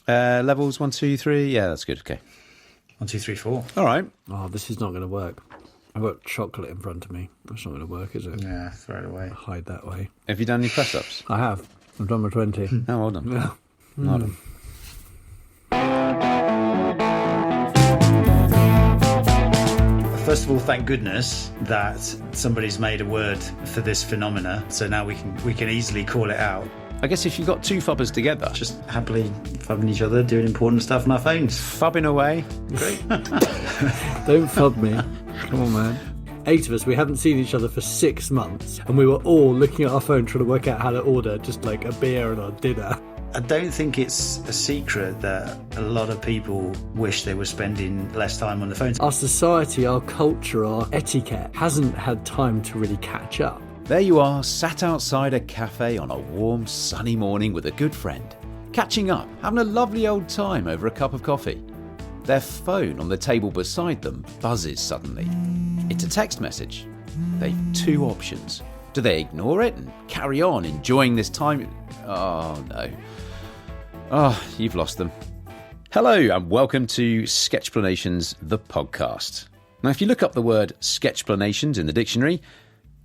Levels 1, 2, 3. Yeah, that's good. Okay. 1, 2, 3, 4. All right. Oh, this is not going to work. I've got chocolate in front of me. That's not going to work, is it? Yeah, throw it away. Hide that way. Have you done any press-ups? I have. I've done my 20. Oh, well done. Yeah. Well done. First of all, thank goodness that somebody's made a word for this phenomena, so now we can easily call it out. I guess if you've got two fubbers together, Just happily phubbing each other, doing important stuff on our phones. fubbing away. Great. Don't fub me. Come on, man. 8 of us, we haven't seen each other for 6 months, and we were all looking at our phone trying to work out how to order just like a beer and our dinner. I don't think it's a secret that a lot of people wish they were spending less time on the phones. Our society, our culture, our etiquette hasn't had time to really catch up. There you are, sat outside a cafe on a warm, sunny morning with a good friend, catching up, having a lovely old time over a cup of coffee. Their phone on the table beside them buzzes suddenly. It's a text message. They've 2 options. Do they ignore it and carry on enjoying this time? Oh, no. Oh, you've lost them. Hello and welcome to Sketchplanations, the podcast. Now, if you look up the word Sketchplanations in the dictionary,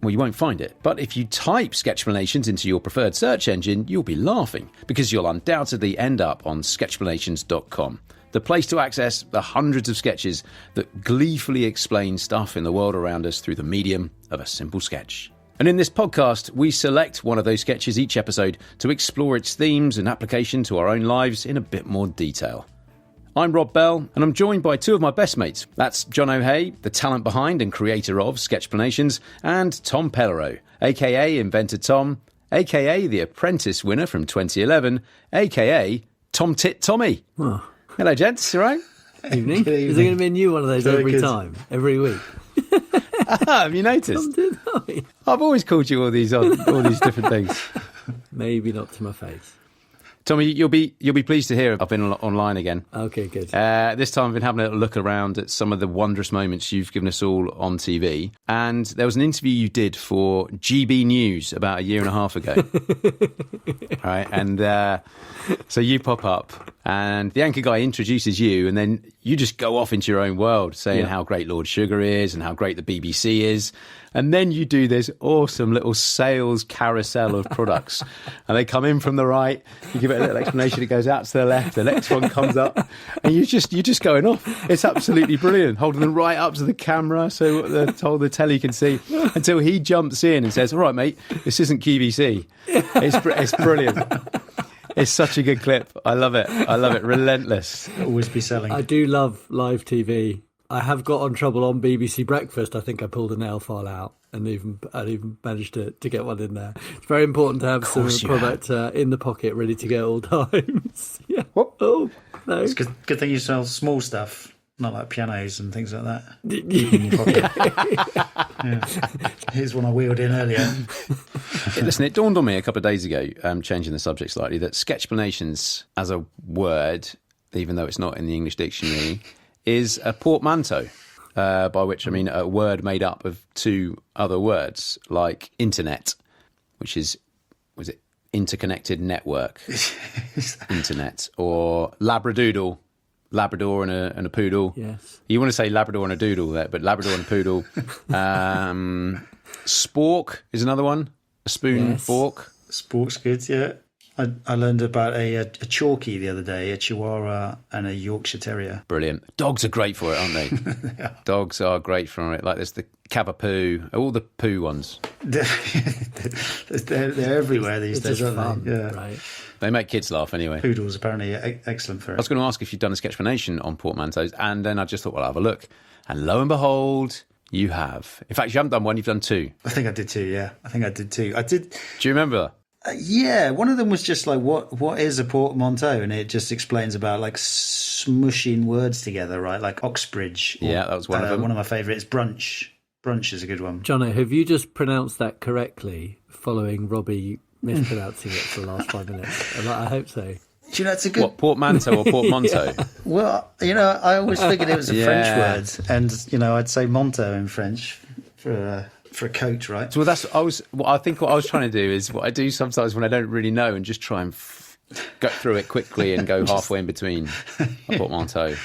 well, you won't find it. But if you type Sketchplanations into your preferred search engine, you'll be laughing because you'll undoubtedly end up on sketchplanations.com, the place to access the hundreds of sketches that gleefully explain stuff in the world around us through the medium of a simple sketch. And in this podcast, we select one of those sketches each episode to explore its themes and application to our own lives in a bit more detail. I'm Rob Bell, and I'm joined by 2 of my best mates. That's John O'Hay, the talent behind and creator of Sketchplanations, and Tom Pellereau, a.k.a. Inventor Tom, a.k.a. the Apprentice winner from 2011, a.k.a. Tom Tit Tommy. Oh. Hello, gents. You all right? Evening. Is there going to be a new one of those every time, every week? Have you noticed? I've always called you all these different things. Maybe not to my face. Tommy, you'll be pleased to hear I've been online again. Okay, good. This time I've been having a little look around at some of the wondrous moments you've given us all on TV. And there was an interview you did for GB News about a year and a half ago. Right, and so you pop up and the anchor guy introduces you and then you just go off into your own world saying how great Lord Sugar is and how great the BBC is. And then you do this awesome little sales carousel of products. And they come in from the right, you give it a little explanation, it goes out to the left, the next one comes up, and you're just going off. It's absolutely brilliant, holding them right up to the camera so the telly can see, until he jumps in and says, all right, mate, this isn't QVC. It's brilliant. It's such a good clip. I love it. Relentless. Always be selling. I do love live TV. I have got on trouble on BBC Breakfast. I think I pulled a nail file out and even managed to get one in there. It's very important to have some product in the pocket ready to go at all times. Yeah. What? Oh, no. It's good thing you sell small stuff, not like pianos and things like that. In your pocket. Yeah. Here's one I wheeled in earlier. Listen, it dawned on me a couple of days ago, changing the subject slightly, that Sketchplanations as a word, even though it's not in the English dictionary, is a portmanteau, by which I mean a word made up of 2 other words, like internet, which was it interconnected network, internet, or labradoodle, Labrador and a poodle. Yes. You want to say Labrador and a doodle there, but Labrador and a poodle. Spork is another one, a spoon, fork. Spork's good, yeah. I learned about a Chalky the other day, a Chihuahua and a Yorkshire Terrier. Brilliant. Dogs are great for it, aren't they? Yeah. Dogs are great for it. Like there's the Cavapoo, all the poo ones. They're everywhere these It's days, just aren't fun, they? Yeah. right? They make kids laugh anyway. Poodles apparently excellent for I it. was going to ask if you'd done a sketchplanation on portmanteaus, and then I just thought, well, I'll have a look. And lo and behold, you have. In fact, you haven't done one, you've done 2. I think I did too, yeah. I did. Do you remember? Yeah, one of them was just like, what is a portmanteau? And it just explains about like smushing words together, right? Like Oxbridge. Yeah, that was one of them. One of my favourites, brunch. Brunch is a good one. Jono, have you just pronounced that correctly following Robbie mispronouncing it for the last 5 minutes? I hope so. Do you know, it's a good... What, portmanteau or portmanteau? Yeah. Well, I always figured it was a French word. And, I'd say manteau in French for a coat, right? So I think what I was trying to do is what I do sometimes when I don't really know and just try and go through it quickly and go halfway in between a portmanteau.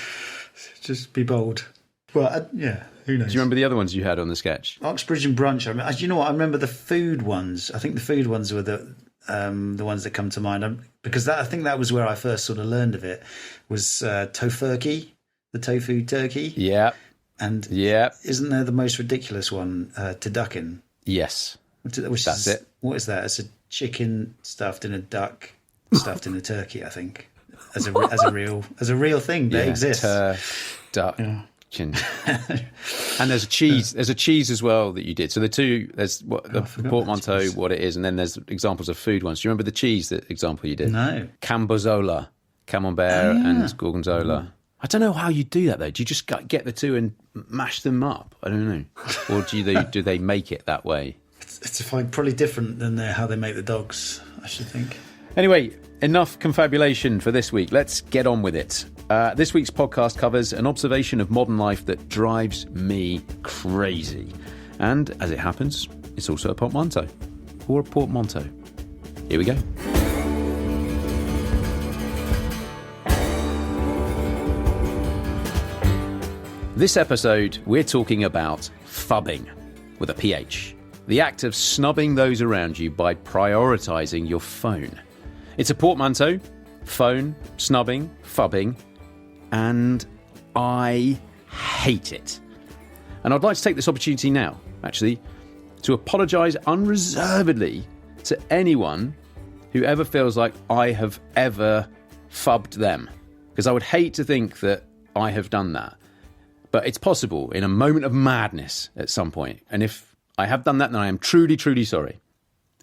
Just be bold. Well, yeah, who knows? Do you remember the other ones you had on the sketch? Oxbridge and Brunch. You know what? I remember the food ones. I think the food ones were the ones that come to mind. Because I think that was where I first sort of learned of it, was tofurkey, the tofu turkey. Yeah. And yeah, isn't there the most ridiculous one, seduction? Yes. That's it. What is that? It's a chicken stuffed in a duck, stuffed in a turkey, I think. As a real thing that exists. Duck. Yeah. And there's a cheese. There's a cheese as well that you did. So there's the portmanteau, what it is, and then there's examples of food ones. Do you remember the cheese example you did? No. Cambozola, camembert, and gorgonzola. I don't know how you do that though. Do you just get the two and mash them up? I don't know. Or do they make it that way? It's probably different than how they make the dogs, I should think. Anyway, enough confabulation for this week. Let's get on with it. This week's podcast covers an observation of modern life that drives me crazy. And as it happens, it's also a portmanteau. Or a portmanteau. Here we go. This episode, we're talking about phubbing, with a PH. The act of snubbing those around you by prioritising your phone. It's a portmanteau, phone, snubbing, phubbing, and I hate it. And I'd like to take this opportunity now, actually, to apologise unreservedly to anyone who ever feels like I have ever phubbed them. Because I would hate to think that I have done that. But it's possible in a moment of madness at some point. And if I have done that, then I am truly, truly sorry.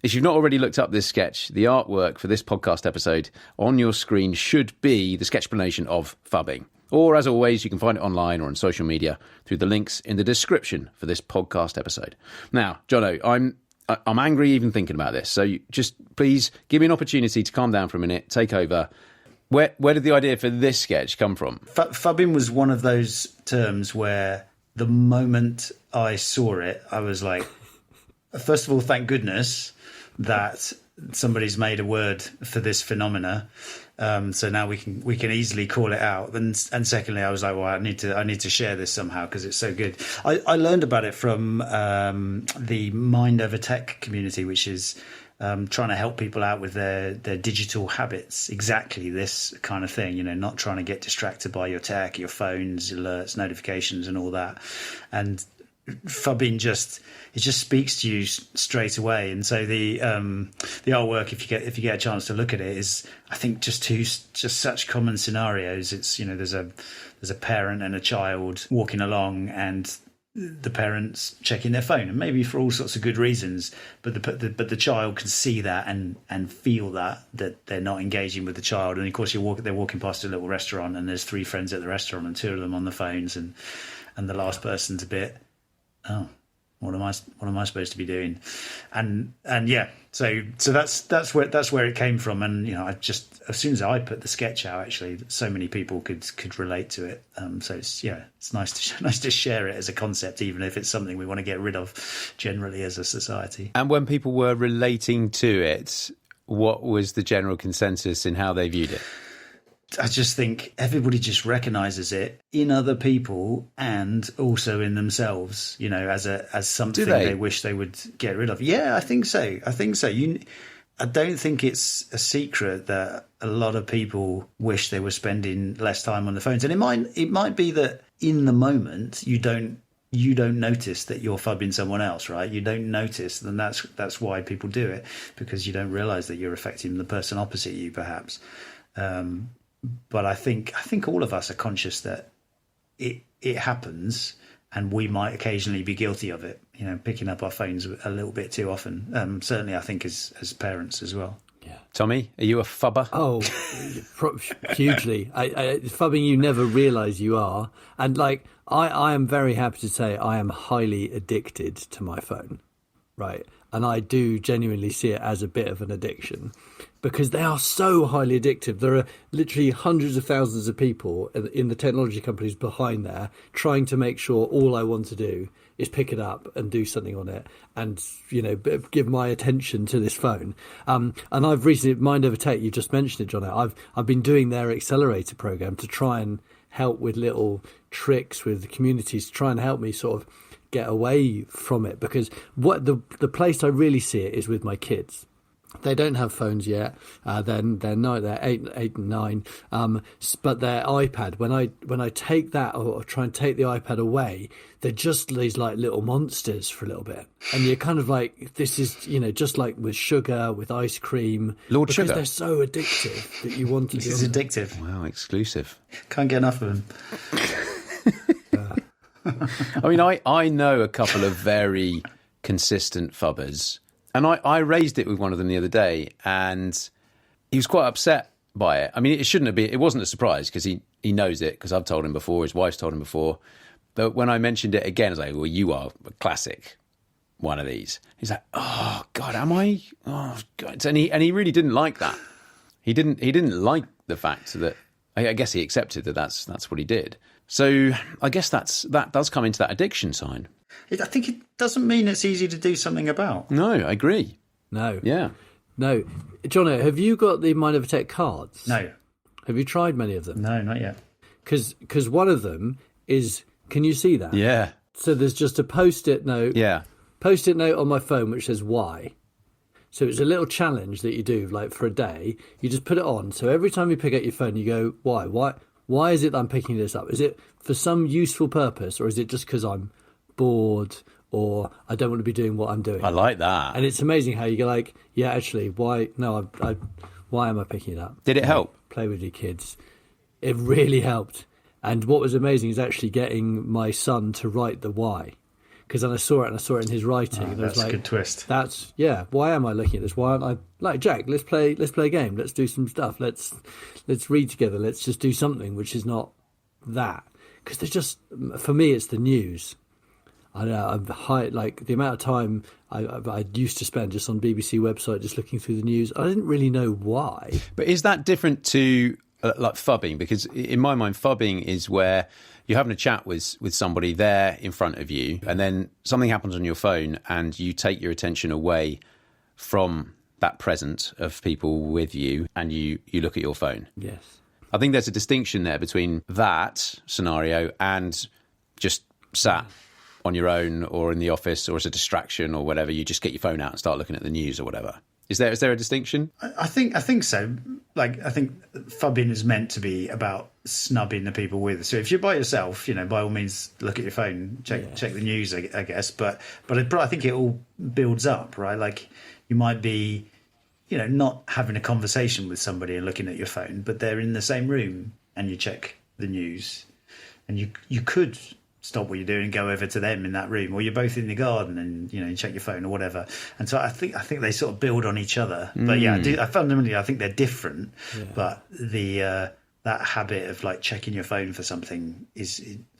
If you've not already looked up this sketch, the artwork for this podcast episode on your screen should be the sketchplanation of phubbing. Or, as always, you can find it online or on social media through the links in the description for this podcast episode. Now, Jono, I'm angry even thinking about this. So just please give me an opportunity to calm down for a minute, take over. Where did the idea for this sketch come from? Phubbing was one of those terms where the moment I saw it, I was like, first of all, thank goodness that somebody's made a word for this phenomena. So now we can easily call it out. And secondly, I was like, well, I need to share this somehow because it's so good. I learned about it from the Mind Over Tech community, which is trying to help people out with their digital habits. Exactly this kind of thing, not trying to get distracted by your tech, your phones, alerts, notifications, and all that. And phubbing just speaks to you straight away. And so the artwork, if you get a chance to look at it, is I think just such common scenarios. It's there's a parent and a child walking along, and the parents checking their phone, and maybe for all sorts of good reasons, but the child can see that and feel that they're not engaging with the child. And of course they're walking past a little restaurant, and there's three friends at the restaurant and two of them on the phones, and the last person's a bit, oh, what am I supposed to be doing? And yeah, so that's where it came from. And I just, as soon as I put the sketch out, actually, so many people could relate to it. So it's nice to share it as a concept, even if it's something we want to get rid of generally as a society. And when people were relating to it, what was the general consensus in how they viewed it? I just think everybody just recognises it in other people and also in themselves, as something they wish they would get rid of. Yeah, I think so. I don't think it's a secret that a lot of people wish they were spending less time on the phones. And it might be that in the moment you don't notice that you're phubbing someone else, right? You don't notice, and that's why people do it, because you don't realise that you're affecting the person opposite you, perhaps. But I think all of us are conscious that it happens, and we might occasionally be guilty of it. Picking up our phones a little bit too often. Certainly, I think as parents as well. Yeah. Tommy, are you a phubber? Oh, hugely. Phubbing, you never realise you are, and I am very happy to say I am highly addicted to my phone. Right. and I do genuinely see it as a bit of an addiction because they are so highly addictive. There are literally hundreds of thousands of people in the technology companies behind there trying to make sure all I want to do is pick it up and do something on it and, give my attention to this phone. And I've recently, Mind Over Tech, you just mentioned it, John, I've been doing their accelerator program to try and help with little tricks with the communities to try and help me sort of get away from it, because what the place I really see it is with my kids. They don't have phones yet. They're 8 and 9. But their iPad, when I take that or try and take the iPad away, they're just these like little monsters for a little bit. And you're kind of like, this is, just like with sugar, with ice cream. Lord because Sugar. They're so addictive that you want to do. This is addictive. Wow, exclusive. Can't get enough of them. I mean, I know a couple of very consistent phubbers, and I raised it with one of them the other day, and he was quite upset by it. I mean, it wasn't a surprise because he knows it, because I've told him before, his wife's told him before. But when I mentioned it again, I was like, well, you are a classic one of these. He's like, oh, God, am I? Oh, God. And he really didn't like that. He didn't like the fact that, I guess he accepted that that's what he did. So I guess that does come into that addiction sign. I think it doesn't mean it's easy to do something about. No, I agree. No. Yeah. No. Jono, have you got the Mind Over Tech cards? No. Have you tried many of them? No, not yet. Because one of them is, can you see that? Yeah. So there's just a Post-it note. Yeah. Post-it note on my phone which says why. So it's a little challenge that you do, like for a day. You just put it on. So every time you pick up your phone, you go, why? Why is it that I'm picking this up? Is it for some useful purpose, or is it just because I'm bored or I don't want to be doing what I'm doing? I like that. And it's amazing how you go like, yeah, actually, why? No, why am I picking it up? Did it help? Play with your kids. It really helped. And what was amazing is actually getting my son to write the why. Because then I saw it in his writing. Oh, and I was that's like, a good twist. Why am I looking at this? Why aren't I like, Jack, let's play a game. Let's do some stuff. Let's read together. Let's just do something which is not that. Because there's just, for me, it's the news. I know, like the amount of time I used to spend just on BBC website just looking through the news. I didn't really know why. But is that different to like phubbing? Because in my mind, phubbing is where you're having a chat with somebody there in front of you, and then something happens on your phone and you take your attention away from that present of people with you and you look at your phone. Yes. I think there's a distinction there between that scenario and just sat on your own or in the office or as a distraction or whatever. You just get your phone out and start looking at the news or whatever. Is there a distinction? I think so. Like, I think phubbing is meant to be about snubbing the people with. So if you're by yourself, by all means, look at your phone, check the news, I guess. But I think it all builds up, right? Like, you might be, not having a conversation with somebody and looking at your phone, but they're in the same room and you check the news, and you could stop what you're doing and go over to them in that room, or you're both in the garden and you check your phone or whatever. And so I think they sort of build on each other. But yeah, fundamentally I think they're different. Yeah. But the that habit of like checking your phone for something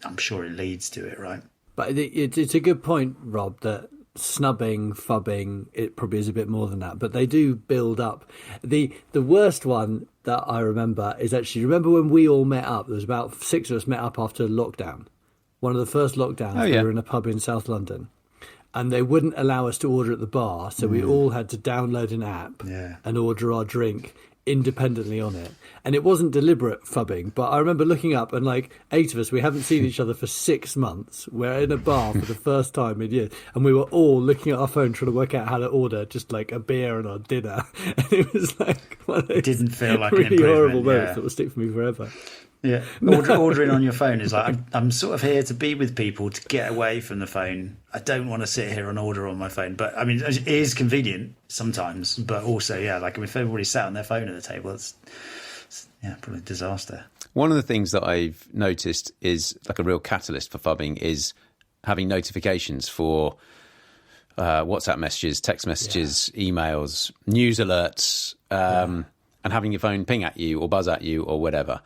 I'm sure it leads to it, right? But it's a good point, Rob, that snubbing, phubbing, it probably is a bit more than that, but they do build up. The worst one that I remember is actually, remember when we all met up? There was about 6 of us met up after lockdown. One of the first lockdowns, we were in a pub in South London, and they wouldn't allow us to order at the bar, so we all had to download an app and order our drink independently on it. And it wasn't deliberate phubbing, but I remember looking up and like 8 of us, we haven't seen each other for 6 months. We're in a bar for the first time in years, and we were all looking at our phone trying to work out how to order just like a beer and our dinner. And it was like one of those it didn't feel like really an improvement, horrible moments that will stick for me forever. Yeah, ordering on your phone is like, I'm sort of here to be with people, to get away from the phone. I don't want to sit here and order on my phone. But I mean, it is convenient sometimes, but also, like if everybody sat on their phone at the table, it's probably a disaster. One of the things that I've noticed is like a real catalyst for phubbing is having notifications for WhatsApp messages, text messages, emails, news alerts, and having your phone ping at you or buzz at you or whatever.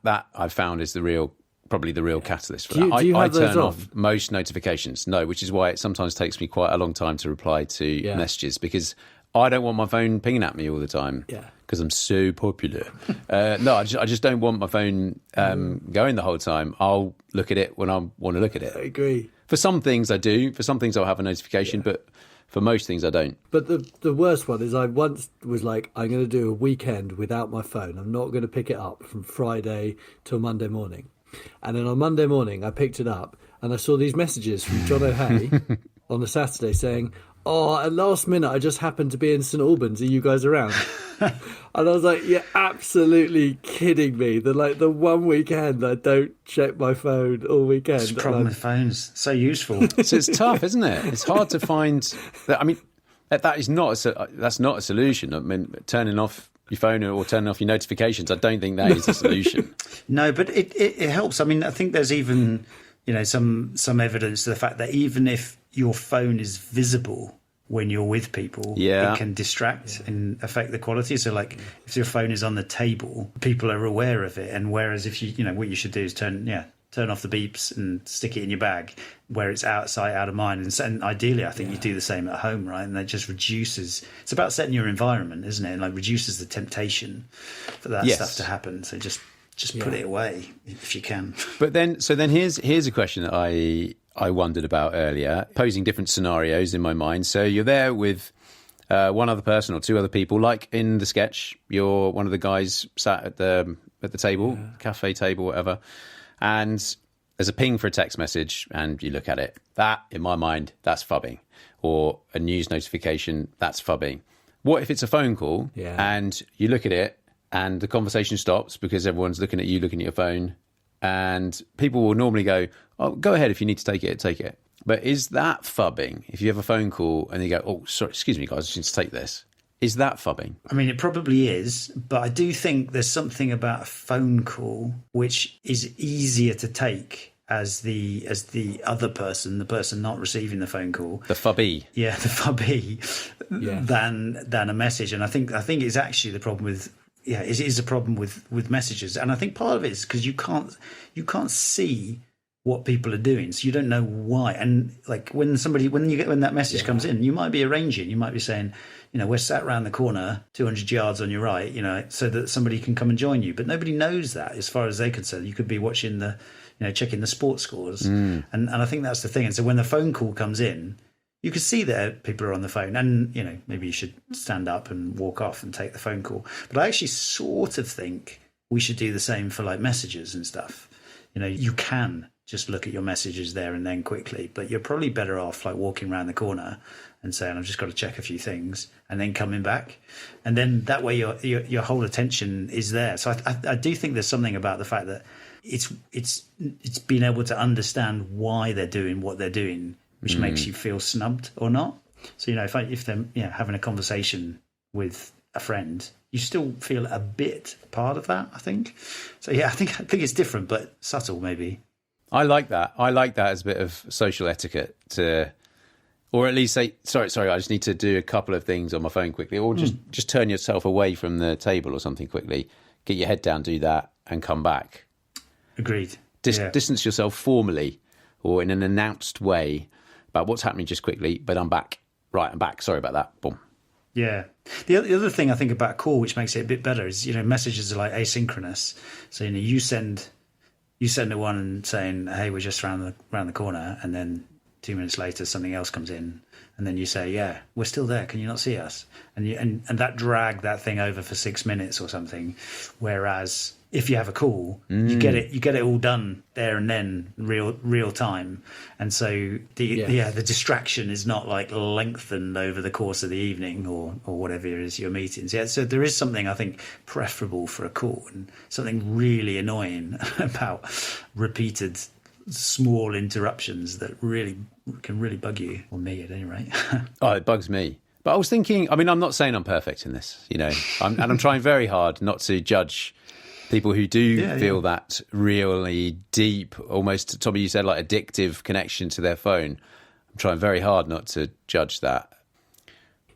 That I've found is the real probably the real catalyst for Do you- that. do you I have those turn on? off most notifications. No, which is why it sometimes takes me quite a long time to reply to messages, because I don't want my phone pinging at me all the time. Yeah. Because I'm so popular. No, I just don't want my phone going the whole time. I'll look at it when I want to look at I it. agree. For some things I do. For some things I'll have a notification, but for most things I don't. But the worst one is I once was like, I'm going to do a weekend without my phone. I'm not going to pick it up from Friday till Monday morning. And then on Monday morning, I picked it up and I saw these messages from John O'Hay on a Saturday saying, oh, at last minute, I just happened to be in St Albans. Are you guys around? And I was like, you're absolutely kidding me. The one weekend I don't check my phone all weekend. It's a problem with phones. So useful. So it's tough, isn't it? It's hard to find that. I mean, that's not a solution. I mean, turning off your phone or turning off your notifications, I don't think that is a solution. No, but it helps. I mean, I think there's even, some evidence to the fact that even if your phone is visible when you're with people, it can distract and affect the quality. So like if your phone is on the table, people are aware of it. And whereas if what you should do is turn off the beeps and stick it in your bag where it's out of sight, out of mind. And ideally, I think you do the same at home, right? And that just reduces, it's about setting your environment, isn't it? And like reduces the temptation for that stuff to happen. So just put it away if you can. But then here's a question that I wondered about earlier, posing different scenarios in my mind. So you're there with one other person or two other people, like in the sketch, you're one of the guys sat at the table, cafe table, whatever, and there's a ping for a text message and you look at it. That, in my mind, that's phubbing. Or a news notification, that's phubbing. What if it's a phone call and you look at it and the conversation stops because everyone's looking at you, looking at your phone, and people will normally go, oh, go ahead if you need to take it. But is that phubbing? If you have a phone call and you go, oh, sorry, excuse me, guys, I just need to take this. Is that phubbing? I mean, it probably is, but I do think there's something about a phone call which is easier to take as the other person, the person not receiving the phone call. The phubby. Yeah, the phubby, than a message. And I think it's actually the problem with, it is a problem with messages. And I think part of it is because you can't see what people are doing, so you don't know why. And like when that message comes in, you might be arranging, you might be saying, we're sat around the corner 200 yards on your right, so that somebody can come and join you, but nobody knows that as far as they're concerned. You could be watching checking the sports scores, and I think that's the thing. And so when the phone call comes in, you can see that people are on the phone, and maybe you should stand up and walk off and take the phone call. But I actually sort of think we should do the same for like messages and stuff. You can just look at your messages there and then quickly, but you're probably better off like walking around the corner and saying, I've just got to check a few things, and then coming back. And then that way your whole attention is there. So I do think there's something about the fact that it's being able to understand why they're doing what they're doing, which makes you feel snubbed or not. So, if they're having a conversation with a friend, you still feel a bit part of that, I think. So, I think it's different, but subtle maybe. I like that. As a bit of social etiquette or at least say, sorry, I just need to do a couple of things on my phone quickly, or just turn yourself away from the table or something quickly, get your head down, do that, and come back. Agreed. Distance yourself formally or in an announced way about what's happening just quickly, but I'm back. Right, I'm back. Sorry about that. Boom. Yeah. The other thing I think about a call, which makes it a bit better, is, messages are like asynchronous. So, you send a one and saying, hey, we're just around the corner, and then 2 minutes later something else comes in, and then you say, yeah, we're still there, can you not see us? And that dragged that thing over for 6 minutes or something. Whereas if you have a call, you get it all done there and then, real time. And so the distraction is not like lengthened over the course of the evening or whatever it is your meetings. Yeah, so there is something I think preferable for a call, and something really annoying about repeated small interruptions that can really bug you, or me at any rate. Oh, it bugs me. But I was thinking, I'm not saying I'm perfect in this, I'm trying very hard not to judge people who do feel that really deep, almost, Tommy, you said, like addictive connection to their phone. I'm trying very hard not to judge that.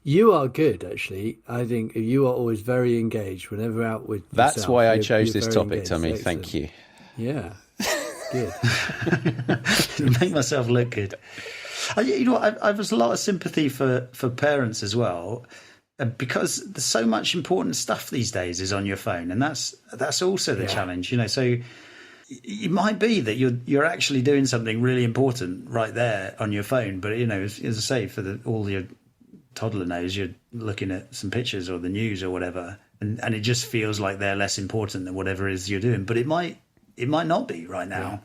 You are good, actually. I think you are always very engaged whenever out with That's yourself. why I chose this topic, engaged. Tommy. Excellent. Thank you. Yeah. good. Make myself look good. You know what? I've a lot of sympathy for parents as well, because there's so much important stuff these days is on your phone, and that's also the challenge. You know, so it might be that you're actually doing something really important right there on your phone, but you know, as I say, for all your toddler knows, you're looking at some pictures or the news or whatever, and it just feels like they're less important than whatever it is you're doing. But it might not be right now.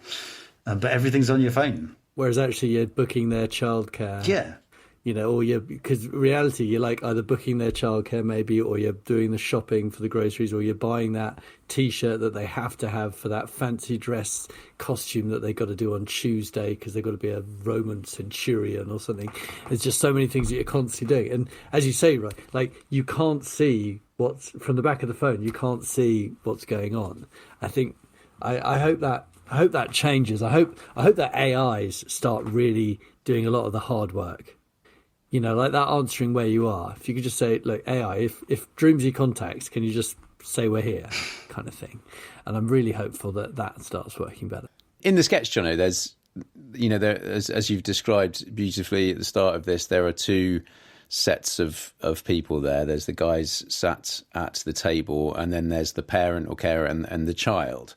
But everything's on your phone. Whereas actually you're booking their childcare. Yeah. You know, or because reality, you're like either booking their childcare maybe, or you're doing the shopping for the groceries, or you're buying that T-shirt that they have to have for that fancy dress costume that they got to do on Tuesday because they've got to be a Roman centurion or something. There's just so many things that you're constantly doing. And as you say, right, like you can't see what's from the back of the phone. You can't see what's going on. I think I hope that changes. I hope that AIs start really doing a lot of the hard work. You know, like that answering where you are. If you could just say, look, AI, if Dreamsy contacts, can you just say we're here, kind of thing. And I'm really hopeful that starts working better. In the sketch, Jono, there's, you know, as you've described beautifully at the start of this, there are two sets of people there. There's the guys sat at the table, and then there's the parent or carer and the child.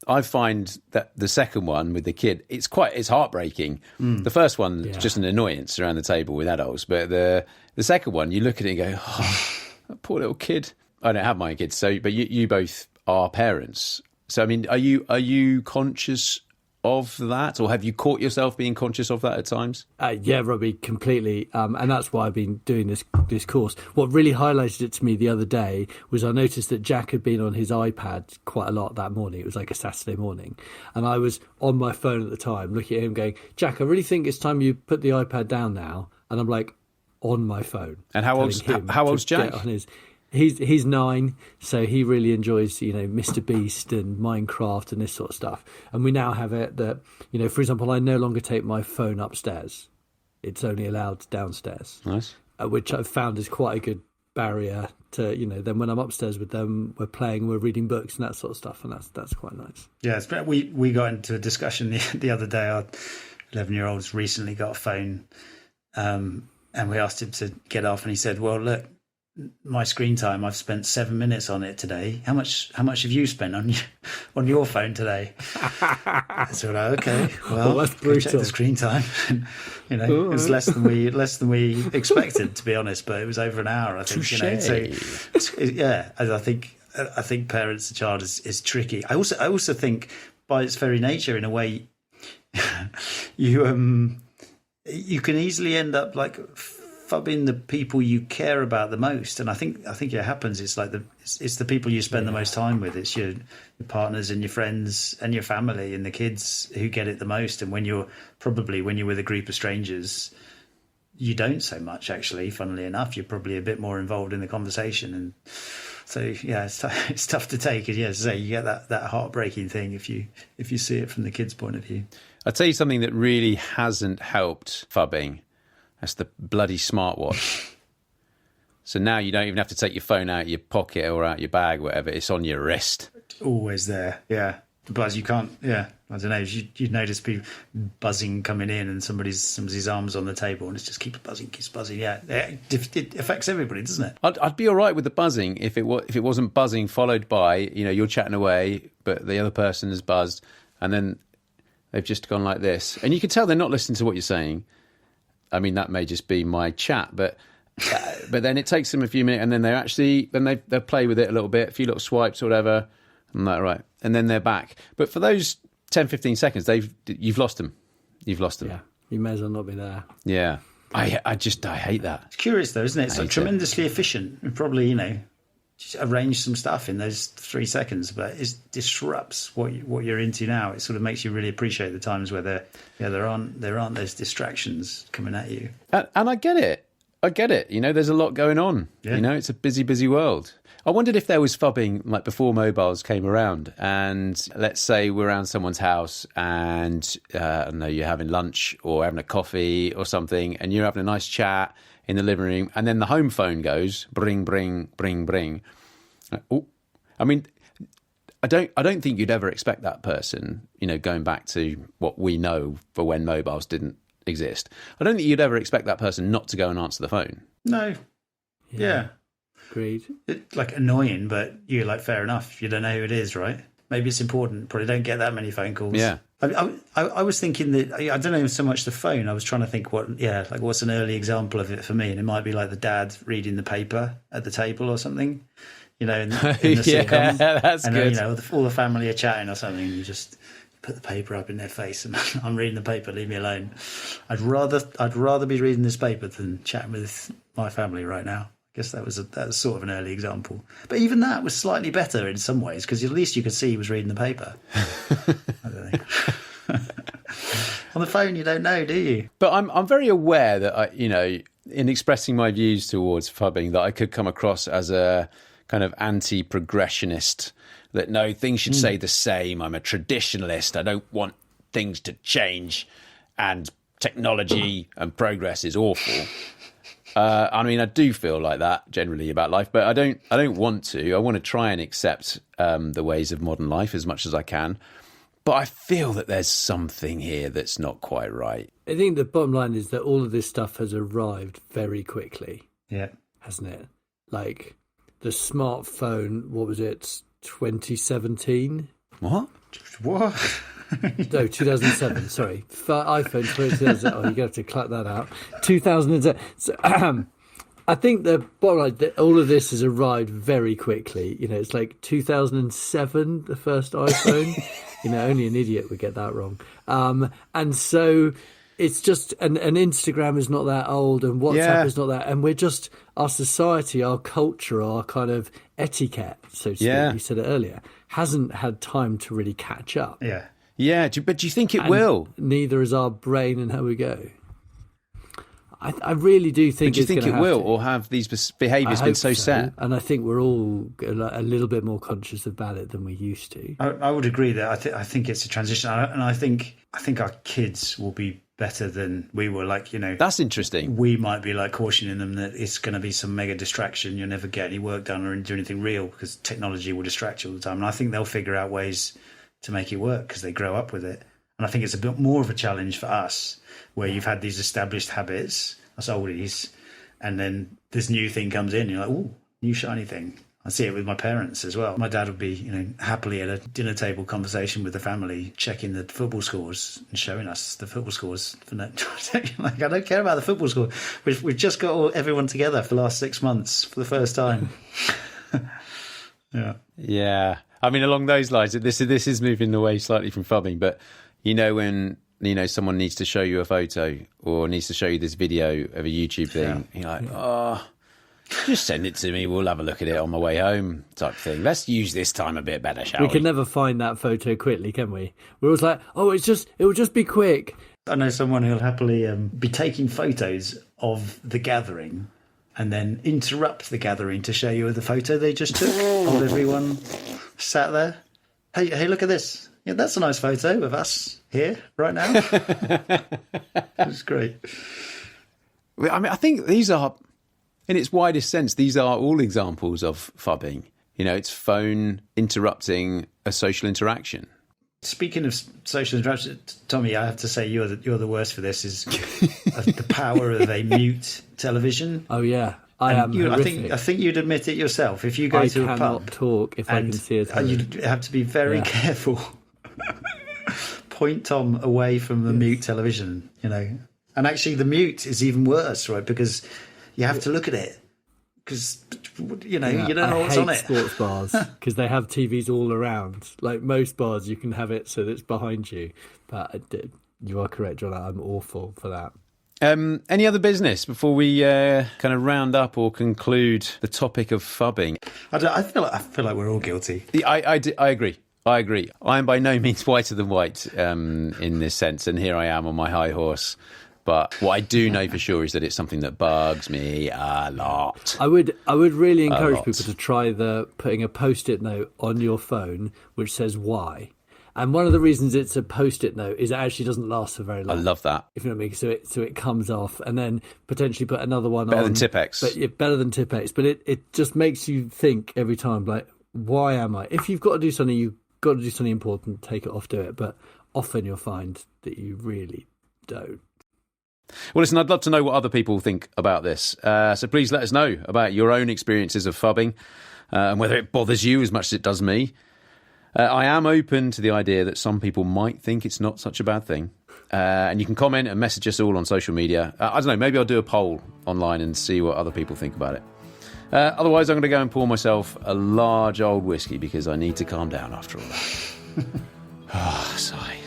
I find that the second one with the kid, it's heartbreaking. The first one is just an annoyance around the table with adults, but the second one, you look at it and go, oh, that poor little kid. I don't have my kids, but you both are parents. So I mean, are you conscious of that, or have you caught yourself being conscious of that at times? Yeah, Robbie, completely. And that's why I've been doing this course. What really highlighted it to me the other day was I noticed that Jack had been on his iPad quite a lot that morning. It was like a Saturday morning. And I was on my phone at the time looking at him going, Jack, I really think it's time you put the iPad down now. And I'm like, on my phone. And how old's Jack? He's 9, so he really enjoys, you know, Mr. Beast and Minecraft and this sort of stuff. And we now have it that, you know, for example, I no longer take my phone upstairs. It's only allowed downstairs. Nice. Which I've found is quite a good barrier to, you know, then when I'm upstairs with them, we're playing, we're reading books and that sort of stuff. And that's quite nice. Yeah, we got into a discussion the other day. Our 11-year-old's recently got a phone, and we asked him to get off, and he said, well, look, my screen time, I've spent 7 minutes on it today. How much have you spent on your phone today? So okay, well, that's brutal. Check the screen time. You know, it was less than we expected, to be honest. But it was over an hour, I think. Touché. You know, so I think parents and child is tricky. I also think by its very nature, in a way, you can easily end up like phubbing the people you care about the most, and I think it happens. It's like it's the people you spend the most time with. It's your partners and your friends and your family and the kids who get it the most. And when you're with a group of strangers, you don't so much. Actually, funnily enough, you're probably a bit more involved in the conversation. And so yeah, it's tough to take. And yeah, as I say, you get that heartbreaking thing if you see it from the kids' point of view. I'll tell you something that really hasn't helped phubbing. That's the bloody smartwatch. So now you don't even have to take your phone out of your pocket or out your bag, whatever. It's on your wrist. Always there, yeah. The buzz, you can't, yeah. I don't know, you'd notice people buzzing coming in and somebody's arms on the table and it just keeps buzzing, yeah. It affects everybody, doesn't it? I'd be all right with the buzzing if it wasn't buzzing followed by, you know, you're chatting away, but the other person has buzzed and then they've just gone like this. And you can tell they're not listening to what you're saying. I mean, that may just be my chat, but then it takes them a few minutes, and then they'll play with it a little bit, a few little swipes or whatever. I'm like, right, and then they're back. But for those 10, 15 seconds, you've lost them. You've lost them. Yeah, you may as well not be there. Yeah, I hate that. It's curious though, isn't it? It's like tremendously efficient. And probably, you know, just arrange some stuff in those 3 seconds, but it disrupts what you're into now. It sort of makes you really appreciate the times where there aren't those distractions coming at you. And I get it. You know, there's a lot going on. Yeah. You know, it's a busy world. I wondered if there was phubbing like before mobiles came around, and let's say we're around someone's house and I don't know, you're having lunch or having a coffee or something, and you're having a nice chat in the living room, and then the home phone goes, bring. Oh, I mean, I don't think you'd ever expect that person, going back to what we know for when mobiles didn't exist. I don't think you'd ever expect that person not to go and answer the phone. No. Yeah. Agreed. It's like annoying, but you're like, fair enough. You don't know who it is, right? Maybe it's important. Probably don't get that many phone calls. Yeah. I was thinking that, I don't know so much the phone. I was trying to think what's an early example of it for me. And it might be like the dad reading the paper at the table or something, in the sitcom. That's and good. All the family are chatting or something. You just put the paper up in their face and I'm reading the paper, leave me alone. I'd rather be reading this paper than chatting with my family right now. I guess that was sort of an early example. But even that was slightly better in some ways, because at least you could see he was reading the paper. I don't know. On the phone, you don't know, do you? But I'm very aware that in expressing my views towards phubbing, that I could come across as a kind of anti-progressionist. That no, things should stay the same. I'm a traditionalist. I don't want things to change, and technology and progress is awful. I do feel like that generally about life, but I don't want to. I want to try and accept the ways of modern life as much as I can. But I feel that there's something here that's not quite right. I think the bottom line is that all of this stuff has arrived very quickly. Yeah. Hasn't it? Like the smartphone, what was it, 2017? What? No, 2007, sorry. iPhone 2007. Oh, you're going to have to cut that out. 2007. So, I think the bottom line, that all of this has arrived very quickly. It's like 2007, the first iPhone. Only an idiot would get that wrong. And so it's just, and Instagram is not that old, and WhatsApp is not that, and we're just, our society, our culture, our kind of etiquette, so to speak, you said it earlier, hasn't had time to really catch up. Yeah. Yeah, but do you think it will? Neither is our brain and how we go. I really do think. Do you think it will, or have these behaviours been so set? And I think we're all a little bit more conscious about it than we used to. I would agree that I think it's a transition, and I think our kids will be better than we were. That's interesting. We might be cautioning them that it's going to be some mega distraction. You'll never get any work done or do anything real because technology will distract you all the time. And I think they'll figure out ways to make it work because they grow up with it. And I think it's a bit more of a challenge for us, where you've had these established habits, that's oldies, and then this new thing comes in, you're like, ooh, new shiny thing. I see it with my parents as well. My dad would be, happily at a dinner table conversation with the family, checking the football scores and showing us the football scores. I don't care about the football score. We've just got everyone together for the last 6 months for the first time. Yeah. Yeah. Along those lines, this is moving away slightly from phubbing, but when someone needs to show you a photo or needs to show you this video of a YouTube thing, you're like, just send it to me, we'll have a look at it on my way home type thing. Let's use this time a bit better, shall we? We can never find that photo quickly, can we? We're always like, it will just be quick. I know someone who'll happily be taking photos of the gathering and then interrupt the gathering to show you the photo they just took of everyone sat there. Hey, look at this. Yeah, that's a nice photo of us here right now. It's great. I think these are, in its widest sense, these are all examples of phubbing. It's phone interrupting a social interaction. Speaking of social interaction, Tommy, I have to say you're the worst for this. Is the power of a mute television? Oh yeah, I am. I think you'd admit it yourself. If you go to a pub, I cannot talk if I can see it. You have to be very careful. Point Tom away from the mute television, And actually, the mute is even worse, right? Because you have to look at it. Because you don't know what's on it. I hate sports bars because they have TVs all around. Like most bars, you can have it so that it's behind you. But you are correct, John. I'm awful for that. Any other business before we kind of round up or conclude the topic of phubbing? I feel like we're all guilty. I agree. I am by no means whiter than white in this sense, and here I am on my high horse. But what I do know for sure is that it's something that bugs me a lot. I would really encourage people to try putting a Post-it note on your phone which says why. And one of the reasons it's a Post-it note is it actually doesn't last for very long. I love that. If you know what I mean. So it comes off, and then potentially put another one on. Better than Tipp-Ex. Better than Tipp-Ex. But it just makes you think every time, like, why am I? If you've got to do something, you've got to do something important, take it off, do it. But often you'll find that you really don't. Well, listen, I'd love to know what other people think about this. So please let us know about your own experiences of phubbing and whether it bothers you as much as it does me. I am open to the idea that some people might think it's not such a bad thing. And you can comment and message us all on social media. I don't know, maybe I'll do a poll online and see what other people think about it. Otherwise, I'm going to go and pour myself a large old whiskey because I need to calm down after all that. Sigh.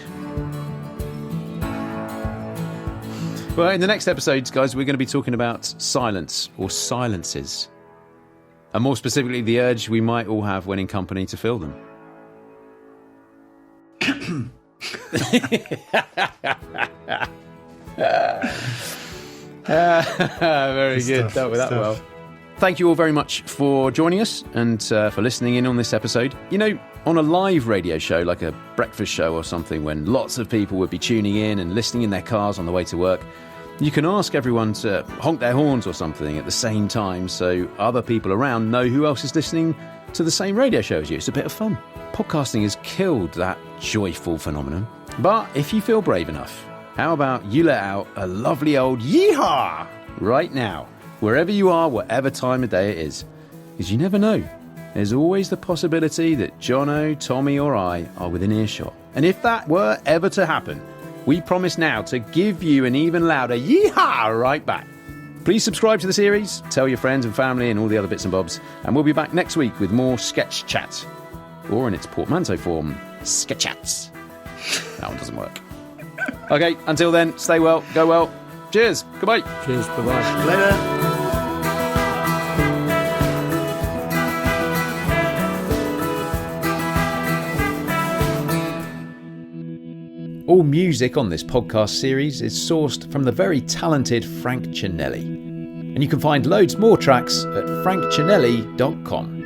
Well, in the next episodes, guys, we're going to be talking about silence or silences. And more specifically, the urge we might all have when in company to fill them. Very good. Dealt with that well. Thank you all very much for joining us and for listening in on this episode. You know, on a live radio show, like a breakfast show or something, when lots of people would be tuning in and listening in their cars on the way to work, you can ask everyone to honk their horns or something at the same time so other people around know who else is listening to the same radio show as you. It's a bit of fun. Podcasting has killed that joyful phenomenon. But if you feel brave enough, how about you let out a lovely old yeehaw right now, wherever you are, whatever time of day it is. Because you never know. There's always the possibility that Jono, Tommy or I are within earshot. And if that were ever to happen, we promise now to give you an even louder yeehaw right back. Please subscribe to the series, tell your friends and family and all the other bits and bobs, and we'll be back next week with more Sketch Chat. Or in its portmanteau form, Sketchats. That one doesn't work. Okay, until then, stay well, go well. Cheers, goodbye. Cheers, bye-bye. Later. All music on this podcast series is sourced from the very talented Frank Cinelli. And you can find loads more tracks at frankcinelli.com.